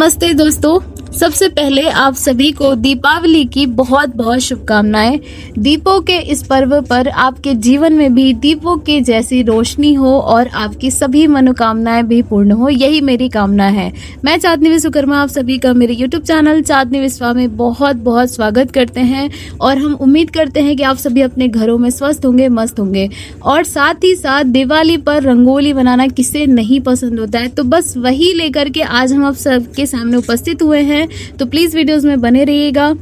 नमस्ते दोस्तों, सबसे पहले आप सभी को दीपावली की बहुत बहुत शुभकामनाएं। दीपों के इस पर्व पर आपके जीवन में भी दीपों के जैसी रोशनी हो और आपकी सभी मनोकामनाएं भी पूर्ण हो, यही मेरी कामना है। मैं चांदनी विश्वकर्मा आप सभी का मेरे YouTube चैनल चांदनी विश्वा में बहुत बहुत स्वागत करते हैं और हम उम्मीद करते हैं कि आप सभी अपने घरों में स्वस्थ होंगे, मस्त होंगे। और साथ ही साथ दिवाली पर रंगोली बनाना किसे नहीं पसंद होता है, तो बस वही लेकर के आज हम आप सबके सामने उपस्थित हुए हैं। तो प्लीज वीडियोस में बने रहिएगा।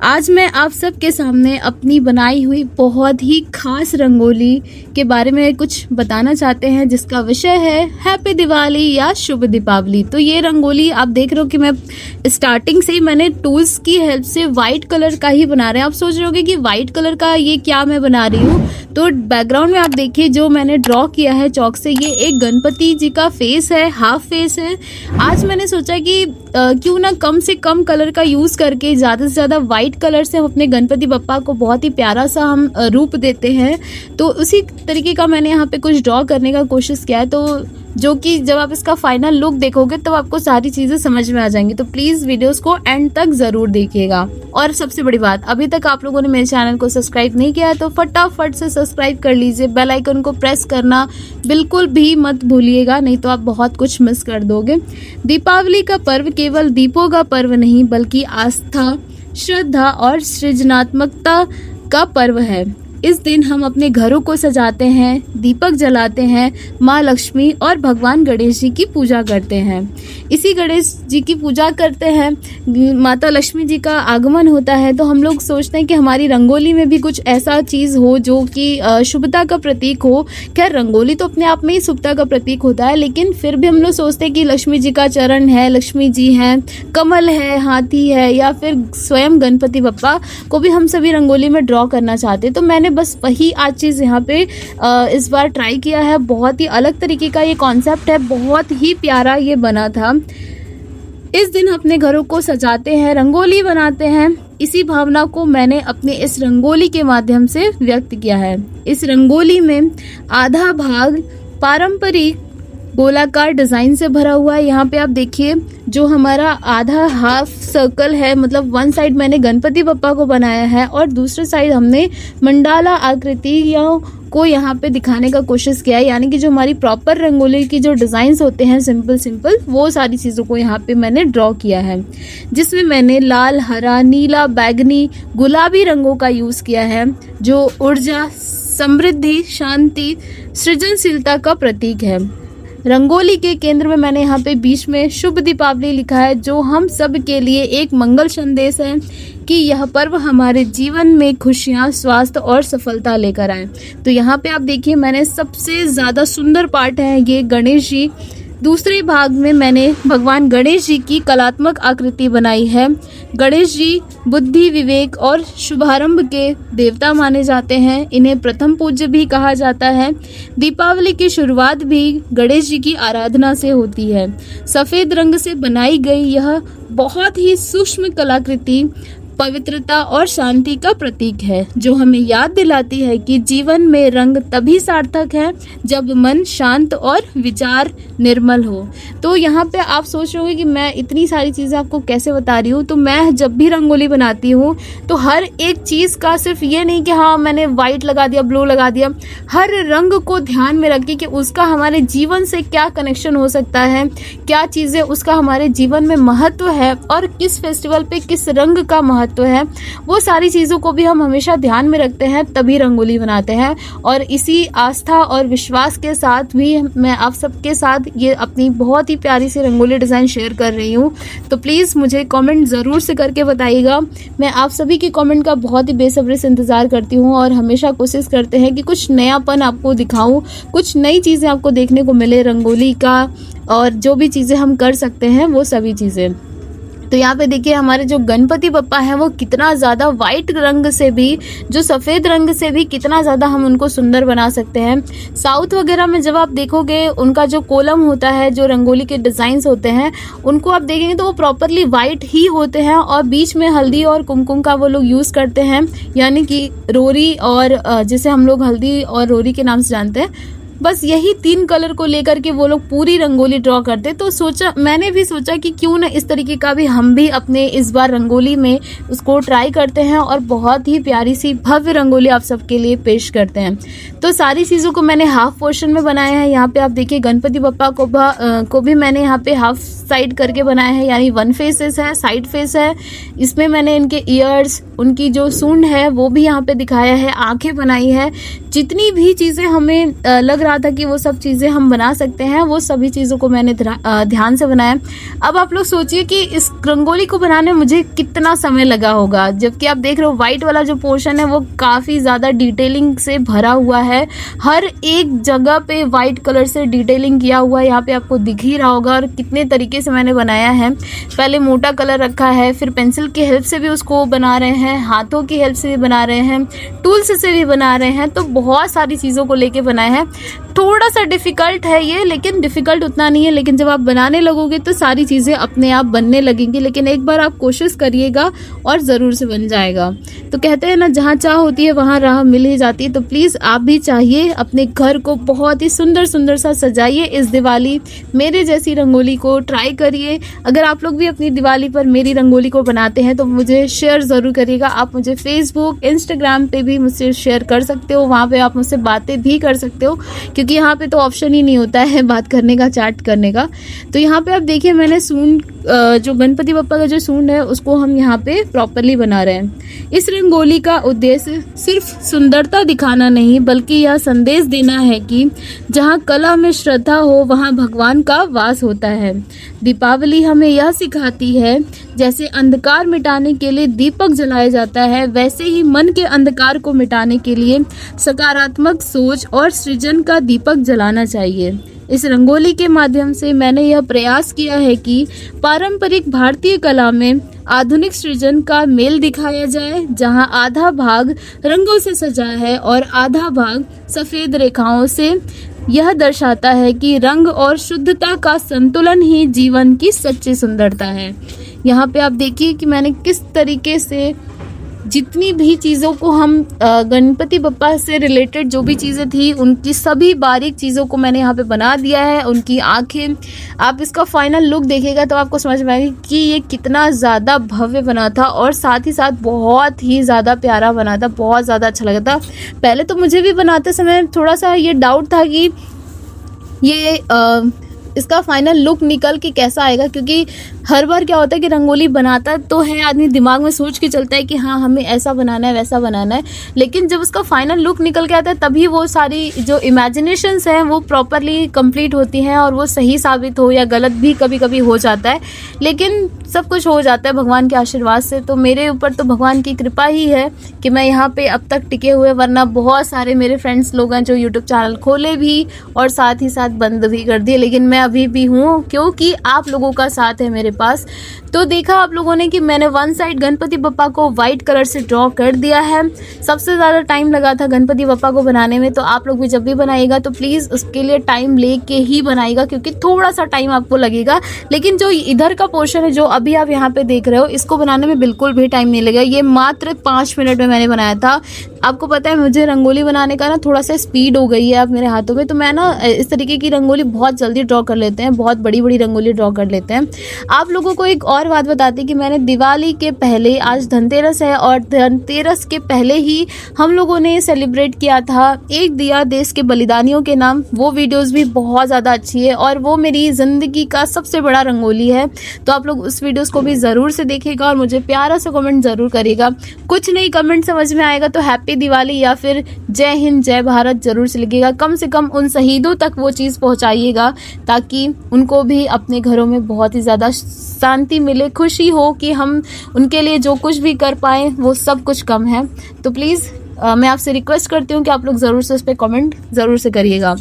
आज मैं आप सबके सामने अपनी बनाई हुई बहुत ही खास रंगोली के बारे में कुछ बताना चाहते हैं, जिसका विषय है हैप्पी दिवाली या शुभ दीपावली। तो ये रंगोली आप देख रहे हो कि मैं स्टार्टिंग से ही मैंने टूल्स की हेल्प से वाइट कलर का ही बना रहे हैं। आप सोच रहे होगे कि वाइट कलर का ये क्या मैं बना रही हूँ, तो बैकग्राउंड में आप देखिए जो मैंने ड्रॉ किया है चौक से, ये एक गणपति जी का फेस है, हाफ फेस है। आज मैंने सोचा कि क्यों ना कम से कम कलर का यूज़ करके ज़्यादा से ज़्यादा वाइट कलर से हम अपने गणपति बप्पा को बहुत ही प्यारा सा हम रूप देते हैं। तो उसी तरीके का मैंने यहाँ पे कुछ ड्रॉ करने का कोशिश किया है, तो जो कि जब आप इसका फाइनल लुक देखोगे तो आपको सारी चीज़ें समझ में आ जाएंगी। तो प्लीज़ वीडियोस को एंड तक ज़रूर देखिएगा। और सबसे बड़ी बात, अभी तक आप लोगों ने मेरे चैनल को सब्सक्राइब नहीं किया है तो फटाफट से सब्सक्राइब कर लीजिए। बेल आइकन को प्रेस करना बिल्कुल भी मत भूलिएगा, नहीं तो आप बहुत कुछ मिस कर दोगे। दीपावली का पर्व केवल दीपों का पर्व नहीं, बल्कि आस्था, श्रद्धा और सृजनात्मकता का पर्व है। इस दिन हम अपने घरों को सजाते हैं, दीपक जलाते हैं, माँ लक्ष्मी और भगवान गणेश जी की पूजा करते हैं। इसी गणेश जी की पूजा करते हैं, माता लक्ष्मी जी का आगमन होता है, तो हम लोग सोचते हैं कि हमारी रंगोली में भी कुछ ऐसा चीज़ हो जो कि शुभता का प्रतीक हो। खैर रंगोली तो अपने आप में ही शुभता का प्रतीक होता है, लेकिन फिर भी हम लोग सोचते हैं कि लक्ष्मी जी का चरण है, लक्ष्मी जी हैं, कमल है, हाथी है, या फिर स्वयं गणपति बप्पा को भी हम सभी रंगोली में ड्रॉ करना चाहते हैं। तो मैंने बस वही आज चीज़ यहाँ पे इस बार ट्राई किया है। बहुत ही अलग तरीके का ये कॉन्सेप्ट है, बहुत ही प्यारा ये बना था। इस दिन अपने घरों को सजाते हैं, रंगोली बनाते हैं। इसी भावना को मैंने अपने इस रंगोली के माध्यम से व्यक्त किया है। इस रंगोली में आधा भाग पारंपरिक गोलाकार डिज़ाइन से भरा हुआ है। यहाँ पे आप देखिए जो हमारा आधा हाफ सर्कल है, मतलब वन साइड मैंने गणपति बप्पा को बनाया है और दूसरे साइड हमने मंडाला आकृतियों को यहाँ पे दिखाने का कोशिश किया है। यानी कि जो हमारी प्रॉपर रंगोली की जो डिज़ाइंस होते हैं सिंपल वो सारी चीज़ों को यहाँ पे मैंने ड्रॉ किया है, जिसमें मैंने लाल, हरा, नीला, बैगनी, गुलाबी रंगों का यूज़ किया है, जो ऊर्जा, समृद्धि, शांति, सृजनशीलता का प्रतीक है। रंगोली के केंद्र में मैंने यहाँ पे बीच में शुभ दीपावली लिखा है, जो हम सब के लिए एक मंगल संदेश है कि यह पर्व हमारे जीवन में खुशियाँ, स्वास्थ्य और सफलता लेकर आए। तो यहाँ पे आप देखिए मैंने सबसे ज़्यादा सुंदर पार्ट है ये गणेश जी। दूसरे भाग में मैंने भगवान गणेश जी की कलात्मक आकृति बनाई है। गणेश जी बुद्धि, विवेक और शुभारंभ के देवता माने जाते हैं। इन्हें प्रथम पूज्य भी कहा जाता है। दीपावली की शुरुआत भी गणेश जी की आराधना से होती है। सफ़ेद रंग से बनाई गई यह बहुत ही सूक्ष्म कलाकृति पवित्रता और शांति का प्रतीक है, जो हमें याद दिलाती है कि जीवन में रंग तभी सार्थक है जब मन शांत और विचार निर्मल हो। तो यहाँ पे आप सोच रहे होंगे कि मैं इतनी सारी चीज़ें आपको कैसे बता रही हूँ। तो मैं जब भी रंगोली बनाती हूँ तो हर एक चीज़ का सिर्फ ये नहीं कि हाँ मैंने वाइट लगा दिया, ब्लू लगा दिया, हर रंग को ध्यान में रख के कि उसका हमारे जीवन से क्या कनेक्शन हो सकता है, क्या चीज़ें उसका हमारे जीवन में महत्व है और किस फेस्टिवल पे किस रंग का महत्व है, वो सारी चीज़ों को भी हम हमेशा ध्यान में रखते हैं, तभी रंगोली बनाते हैं। और इसी आस्था और विश्वास के साथ भी मैं आप सबके साथ ये अपनी बहुत ही प्यारी सी रंगोली डिज़ाइन शेयर कर रही हूँ। तो प्लीज़ मुझे कमेंट ज़रूर से करके बताइएगा। मैं आप सभी के कमेंट का बहुत ही बेसब्री से इंतज़ार करती हूँ और हमेशा कोशिश करते हैं कि कुछ नयापन आपको दिखाऊँ, कुछ नई चीज़ें आपको देखने को मिले रंगोली का, और जो भी चीज़ें हम कर सकते हैं वो सभी चीज़ें। तो यहाँ पे देखिए हमारे जो गणपति बप्पा है वो कितना ज़्यादा वाइट रंग से भी, जो सफ़ेद रंग से भी कितना ज़्यादा हम उनको सुंदर बना सकते हैं। साउथ वगैरह में जब आप देखोगे उनका जो कोलम होता है, जो रंगोली के डिज़ाइंस होते हैं, उनको आप देखेंगे तो वो प्रॉपरली वाइट ही होते हैं और बीच में हल्दी और कुमकुम का वो लोग यूज़ करते हैं, यानी कि रोरी, और जिसे हम लोग हल्दी और रोरी के नाम से जानते हैं, बस यही 3 कलर को लेकर के वो लोग पूरी रंगोली ड्रॉ करते। तो मैंने भी सोचा कि क्यों ना इस तरीके का भी हम भी अपने इस बार रंगोली में उसको ट्राई करते हैं और बहुत ही प्यारी सी भव्य रंगोली आप सबके लिए पेश करते हैं। तो सारी चीज़ों को मैंने हाफ पोर्शन में बनाया है। यहाँ पे आप देखिए गणपति बप्पा को भी मैंने यहाँ पे हाफ साइड करके बनाया है, यानी 1 फेसेस है, साइड फेस है। इसमें मैंने इनके ईयर्स, उनकी जो सूंड है वो भी यहाँ पे दिखाया है, आंखें बनाई है। जितनी भी चीज़ें हमें लग रहा था कि वो सब चीज़ें हम बना सकते हैं, वो सभी चीज़ों को मैंने ध्यान से बनाया। अब आप लोग सोचिए कि इस रंगोली को बनाने में मुझे कितना समय लगा होगा, जबकि आप देख रहे हो वाइट वाला जो पोर्शन है वो काफ़ी ज़्यादा डिटेलिंग से भरा हुआ है। हर एक जगह पे वाइट कलर से डिटेलिंग किया हुआ है, यहाँ पे आपको दिख ही रहा होगा। और कितने तरीके से मैंने बनाया है, पहले मोटा कलर रखा है, फिर पेंसिल की हेल्प से भी उसको बना रहे हैं, हाथों की हेल्प से भी बना रहे हैं, टूल्स से भी बना रहे हैं। तो बहुत सारी चीज़ों को लेके बनाया है। थोड़ा सा डिफ़िकल्ट है ये, लेकिन डिफ़िकल्ट उतना नहीं है। लेकिन जब आप बनाने लगोगे तो सारी चीज़ें अपने आप बनने लगेंगी। लेकिन एक बार आप कोशिश करिएगा और ज़रूर से बन जाएगा। तो कहते हैं ना, जहाँ चाह होती है वहाँ राह मिल ही जाती है। तो प्लीज़ आप भी चाहिए अपने घर को बहुत ही सुंदर सुंदर सा सजाइए इस दिवाली। मेरे जैसी रंगोली को ट्राई करिए। अगर आप लोग भी अपनी दिवाली पर मेरी रंगोली को बनाते हैं तो मुझे शेयर ज़रूर करिएगा। आप मुझे फेसबुक, इंस्टाग्राम पे भी मुझसे शेयर कर सकते हो, वहाँ पे आप मुझसे बातें भी कर सकते हो, क्योंकि यहाँ पे तो ऑप्शन ही नहीं होता है बात करने का, चैट करने का। तो यहाँ पे आप देखिए मैंने सूंड, जो गणपति बप्पा का जो सूंड है उसको हम यहाँ पे प्रॉपरली बना रहे हैं। इस रंगोली का उद्देश्य सिर्फ सुंदरता दिखाना नहीं, बल्कि यह संदेश देना है कि जहाँ कला में श्रद्धा हो वहाँ भगवान का वास होता है। दीपावली हमें यह सिखाती है, जैसे अंधकार मिटाने के लिए दीपक जलाया जाता है, वैसे ही मन के अंधकार को मिटाने के लिए सकारात्मक सोच और सृजन का दीपक जलाना चाहिए। इस रंगोली के माध्यम से मैंने यह प्रयास किया है कि पारंपरिक भारतीय कला में आधुनिक सृजन का मेल दिखाया जाए, जहां आधा भाग रंगों से सजा है और आधा भाग सफ़ेद रेखाओं से। यह दर्शाता है कि रंग और शुद्धता का संतुलन ही जीवन की सच्ची सुंदरता है। यहाँ पे आप देखिए कि मैंने किस तरीके से जितनी भी चीज़ों को हम गणपति बप्पा से रिलेटेड जो भी चीज़ें थी उनकी सभी बारीक चीज़ों को मैंने यहाँ पे बना दिया है। उनकी आंखें, आप इसका फाइनल लुक देखेगा तो आपको समझ में आएगी कि ये कितना ज़्यादा भव्य बना था और साथ ही साथ बहुत ही ज़्यादा प्यारा बना था, बहुत ज़्यादा अच्छा लगा था। पहले तो मुझे भी बनाते समय थोड़ा सा ये डाउट था कि ये इसका फाइनल लुक निकल के कैसा आएगा, क्योंकि हर बार क्या होता है कि रंगोली बनाता तो है आदमी, दिमाग में सोच के चलता है कि हाँ हमें ऐसा बनाना है, वैसा बनाना है, लेकिन जब उसका फाइनल लुक निकल के आता है तभी वो सारी जो इमेजिनेशंस हैं वो प्रॉपरली कंप्लीट होती हैं और वो सही साबित हो या गलत भी कभी कभी हो जाता है, लेकिन सब कुछ हो जाता है भगवान के आशीर्वाद से। तो मेरे ऊपर तो भगवान की कृपा ही है कि मैं यहाँ पे अब तक टिके हुए, वरना बहुत सारे मेरे फ्रेंड्स लोग हैं जो यूट्यूब चैनल खोले भी और साथ ही साथ बंद भी कर दिए, लेकिन मैं अभी भी हूँ क्योंकि आप लोगों का साथ है मेरे पास। तो देखा आप लोगों ने कि मैंने 1 साइड गणपति बप्पा को वाइट कलर से ड्रॉ कर दिया है। सबसे ज़्यादा टाइम लगा था गणपति बप्पा को बनाने में, तो आप लोग भी जब भी बनाइएगा तो प्लीज़ उसके लिए टाइम लेके ही बनाइएगा, क्योंकि थोड़ा सा टाइम आपको लगेगा। लेकिन जो इधर का पोर्शन है जो अभी आप यहाँ पे देख रहे हो, इसको बनाने में बिल्कुल भी टाइम नहीं लगेगा। ये मात्र 5 मिनट में मैंने बनाया था। आपको पता है मुझे रंगोली बनाने का ना थोड़ा सा स्पीड हो गई है अब मेरे हाथों में, तो मैं ना इस तरीके की रंगोली बहुत जल्दी ड्रॉ कर लेते हैं, बहुत बड़ी बड़ी रंगोली ड्रॉ कर लेते हैं। आप लोगों को एक और बात बताती कि मैंने दिवाली के पहले, आज धनतेरस है और धनतेरस के पहले ही हम लोगों ने सेलिब्रेट किया था एक दिया देश के बलिदानियों के नाम। वो वीडियोस भी बहुत ज़्यादा अच्छी है और वो मेरी ज़िंदगी का सबसे बड़ा रंगोली है। तो आप लोग उस वीडियोस को भी ज़रूर से देखिएगा और मुझे प्यारा सा कमेंट ज़रूर करिएगा। कुछ नहीं कमेंट समझ में आएगा तो हैप्पी दिवाली या फिर जय हिंद जय भारत ज़रूर से लिखिएगा। कम से कम उन शहीदों तक वो चीज़ पहुँचाइएगा ताकि उनको भी अपने घरों में बहुत ही ज़्यादा शांति मिले, खुशी हो कि हम उनके लिए जो कुछ भी कर पाएँ वो सब कुछ कम है। तो प्लीज़ मैं आपसे रिक्वेस्ट करती हूँ कि आप लोग ज़रूर से उस पर कमेंट ज़रूर से करिएगा।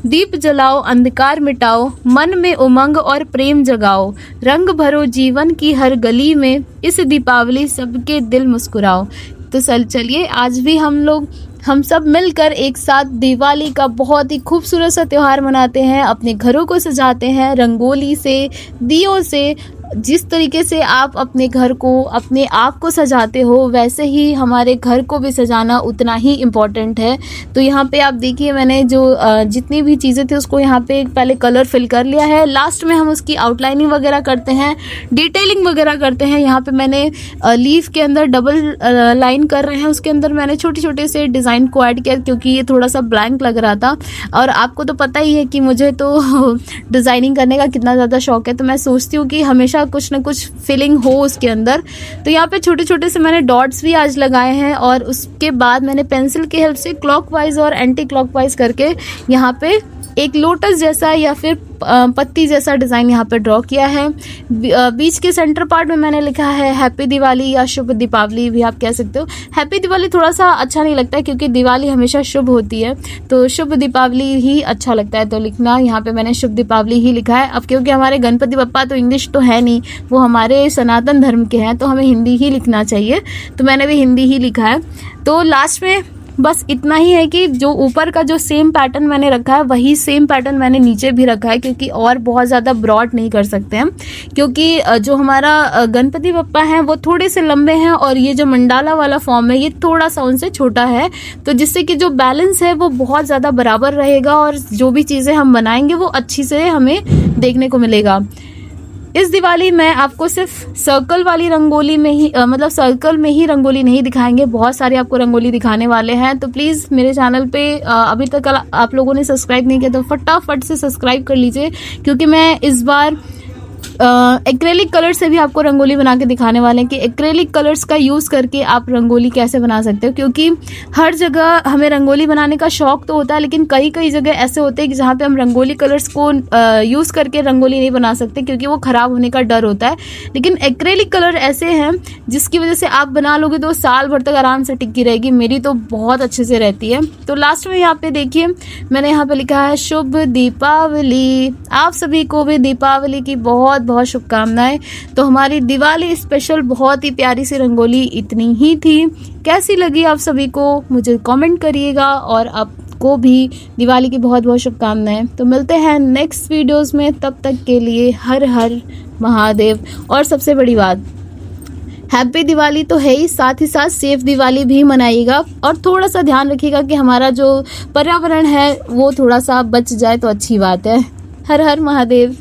दीप जलाओ, अंधकार मिटाओ, मन में उमंग और प्रेम जगाओ, रंग भरो जीवन की हर गली में, इस दीपावली सबके दिल मुस्कुराओ। तो चलिए आज भी हम सब मिलकर एक साथ दिवाली का बहुत ही खूबसूरत सा त्यौहार मनाते हैं, अपने घरों को सजाते हैं रंगोली से, दियों से, जिस तरीके से आप अपने घर को, अपने आप को सजाते हो, वैसे ही हमारे घर को भी सजाना उतना ही इम्पॉर्टेंट है। तो यहाँ पे आप देखिए मैंने जो जितनी भी चीज़ें थी उसको यहाँ पे पहले कलर फिल कर लिया है। लास्ट में हम उसकी आउटलाइनिंग वगैरह करते हैं, डिटेलिंग वगैरह करते हैं। यहाँ पे मैंने लीफ के अंदर डबल लाइन कर रहे हैं, उसके अंदर मैंने छोटे छोटे से डिज़ाइन को ऐड किया क्योंकि ये थोड़ा सा ब्लैंक लग रहा था। और आपको तो पता ही है कि मुझे तो डिज़ाइनिंग करने का कितना ज़्यादा शौक है, तो मैं सोचती हूँ कि हमेशा कुछ ना कुछ फिलिंग हो उसके अंदर। तो यहाँ पे छोटे छोटे से मैंने डॉट्स भी आज लगाए हैं और उसके बाद मैंने पेंसिल की हेल्प से क्लॉकवाइज और एंटी क्लॉकवाइज करके यहाँ पे एक लोटस जैसा या फिर पत्ती जैसा डिज़ाइन यहाँ पे ड्रॉ किया है। बीच के सेंटर पार्ट में मैंने लिखा है हैप्पी दिवाली या शुभ दीपावली भी आप कह सकते हो। हैप्पी दिवाली थोड़ा सा अच्छा नहीं लगता है क्योंकि दिवाली हमेशा शुभ होती है, तो शुभ दीपावली ही अच्छा लगता है। तो लिखना यहाँ पे मैंने शुभ दीपावली ही लिखा है। अब क्योंकि हमारे गणपति बप्पा तो इंग्लिश तो है नहीं, वो हमारे सनातन धर्म के हैं, तो हमें हिंदी ही लिखना चाहिए, तो मैंने भी हिंदी ही लिखा है। तो लास्ट में बस इतना ही है कि जो ऊपर का जो सेम पैटर्न मैंने रखा है वही सेम पैटर्न मैंने नीचे भी रखा है, क्योंकि और बहुत ज़्यादा ब्रॉड नहीं कर सकते हम, क्योंकि जो हमारा गणपति बप्पा हैं वो थोड़े से लंबे हैं और ये जो मंडाला वाला फॉर्म है ये थोड़ा सा उनसे छोटा है, तो जिससे कि जो बैलेंस है वो बहुत ज़्यादा बराबर रहेगा और जो भी चीज़ें हम बनाएंगे वो अच्छी से हमें देखने को मिलेगा। इस दिवाली में आपको सिर्फ सर्कल वाली रंगोली में ही मतलब सर्कल में ही रंगोली नहीं दिखाएंगे, बहुत सारे आपको रंगोली दिखाने वाले हैं। तो प्लीज़ मेरे चैनल पे अभी तक आप लोगों ने सब्सक्राइब नहीं किया तो फटाफट से सब्सक्राइब कर लीजिए, क्योंकि मैं इस बार एक्रेलिक कलर से भी आपको रंगोली बना के दिखाने वाले हैं कि एक्रेलिक कलर्स का यूज़ करके आप रंगोली कैसे बना सकते हो। क्योंकि हर जगह हमें रंगोली बनाने का शौक तो होता है, लेकिन कई कई जगह ऐसे होते हैं कि जहाँ पे हम रंगोली कलर्स को यूज़ करके रंगोली नहीं बना सकते क्योंकि वो ख़राब होने का डर होता है। लेकिन एक्रेलिक कलर ऐसे हैं जिसकी वजह से आप बना लोगे तो साल भर तक आराम से टिकी रहेगी। मेरी तो बहुत अच्छे से रहती है। तो लास्ट में यहाँ पे देखिए मैंने यहाँ पे लिखा है शुभ दीपावली। आप सभी को भी दीपावली की बहुत बहुत शुभकामनाएं। तो हमारी दिवाली स्पेशल बहुत ही प्यारी सी रंगोली इतनी ही थी। कैसी लगी आप सभी को मुझे कमेंट करिएगा, और आपको भी दिवाली की बहुत बहुत शुभकामनाएं। तो मिलते हैं नेक्स्ट वीडियोस में, तब तक के लिए हर हर महादेव। और सबसे बड़ी बात, हैप्पी दिवाली तो है ही, साथ ही साथ सेफ दिवाली भी मनाइएगा और थोड़ा सा ध्यान रखिएगा कि हमारा जो पर्यावरण है वो थोड़ा सा बच जाए तो अच्छी बात है। हर हर महादेव।